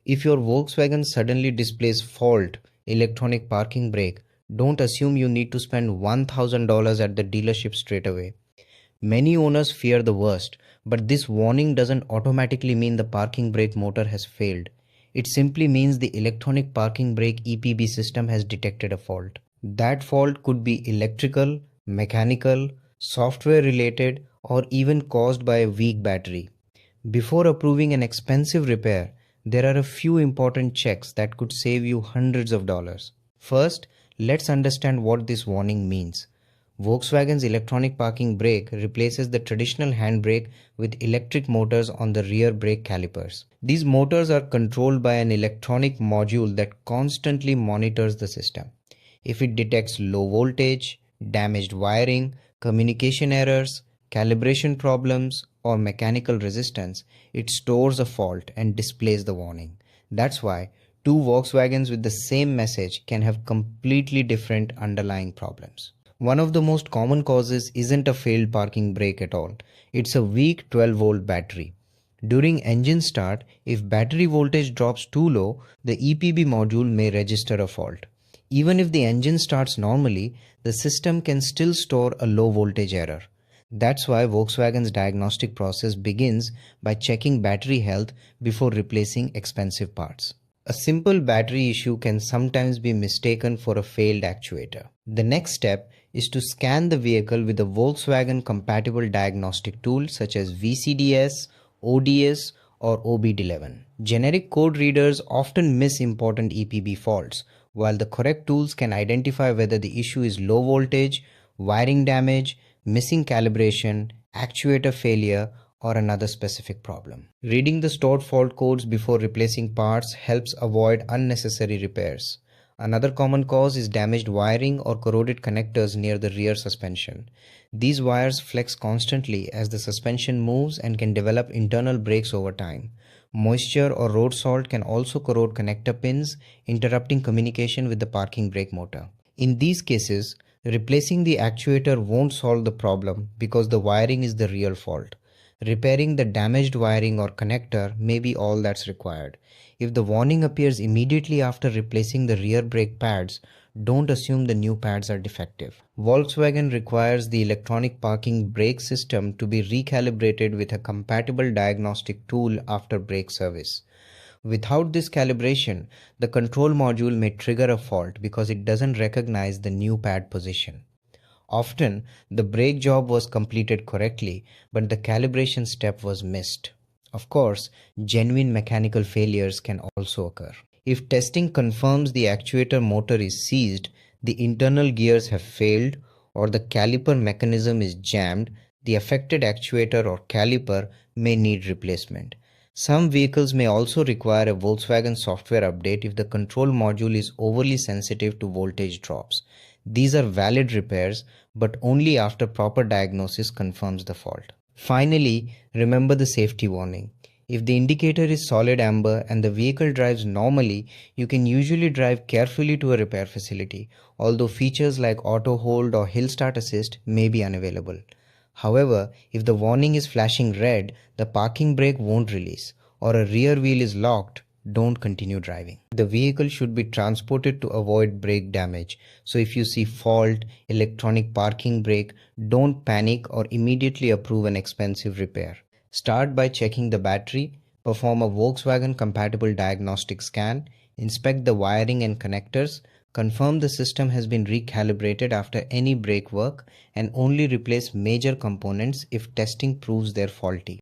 If your Volkswagen suddenly displays fault electronic parking brake, don't assume you need to spend $1,000 at the dealership straight away. Many owners fear the worst, but this warning doesn't automatically mean the parking brake motor has failed. It simply means the electronic parking brake EPB system has detected a fault. That fault could be electrical, mechanical, software related, or even caused by a weak battery. Before approving an expensive repair, there are a few important checks that could save you hundreds of dollars. First, let's understand what this warning means. Volkswagen's electronic parking brake replaces the traditional handbrake with electric motors on the rear brake calipers. These motors are controlled by an electronic module that constantly monitors the system. If it detects low voltage, damaged wiring, communication errors, calibration problems, or mechanical resistance, it stores a fault and displays the warning. That's why two Volkswagens with the same message can have completely different underlying problems. One of the most common causes isn't a failed parking brake at all. It's a weak 12-volt battery. During engine start, if battery voltage drops too low, the EPB module may register a fault. Even if the engine starts normally, the system can still store a low voltage error. That's why Volkswagen's diagnostic process begins by checking battery health before replacing expensive parts. A simple battery issue can sometimes be mistaken for a failed actuator. The next step is to scan the vehicle with a Volkswagen compatible diagnostic tool such as VCDS, ODS, or OBD11. Generic code readers often miss important EPB faults, while the correct tools can identify whether the issue is low voltage, wiring damage, missing calibration, actuator failure, or another specific problem. Reading the stored fault codes before replacing parts helps avoid unnecessary repairs. Another common cause is damaged wiring or corroded connectors near the rear suspension. These wires flex constantly as the suspension moves and can develop internal breaks over time. Moisture or road salt can also corrode connector pins, interrupting communication with the parking brake motor. In these cases, replacing the actuator won't solve the problem because the wiring is the real fault. Repairing the damaged wiring or connector may be all that's required. If the warning appears immediately after replacing the rear brake pads, don't assume the new pads are defective. Volkswagen requires the electronic parking brake system to be recalibrated with a compatible diagnostic tool after brake service. Without this calibration, the control module may trigger a fault because it doesn't recognize the new pad position. Often, the brake job was completed correctly, but the calibration step was missed. Of course, genuine mechanical failures can also occur. If testing confirms the actuator motor is seized, the internal gears have failed, or the caliper mechanism is jammed, the affected actuator or caliper may need replacement. Some vehicles may also require a Volkswagen software update if the control module is overly sensitive to voltage drops. These are valid repairs, but only after proper diagnosis confirms the fault. Finally, remember the safety warning. If the indicator is solid amber and the vehicle drives normally, you can usually drive carefully to a repair facility, although features like auto hold or hill start assist may be unavailable. However, if the warning is flashing red, the parking brake won't release, or a rear wheel is locked, don't continue driving. The vehicle should be transported to avoid brake damage. So if you see fault, electronic parking brake, don't panic or immediately approve an expensive repair. Start by checking the battery, perform a Volkswagen compatible diagnostic scan, inspect the wiring and connectors, confirm the system has been recalibrated after any brake work, and only replace major components if testing proves they're faulty.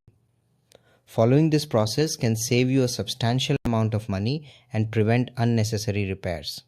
Following this process can save you a substantial amount of money and prevent unnecessary repairs.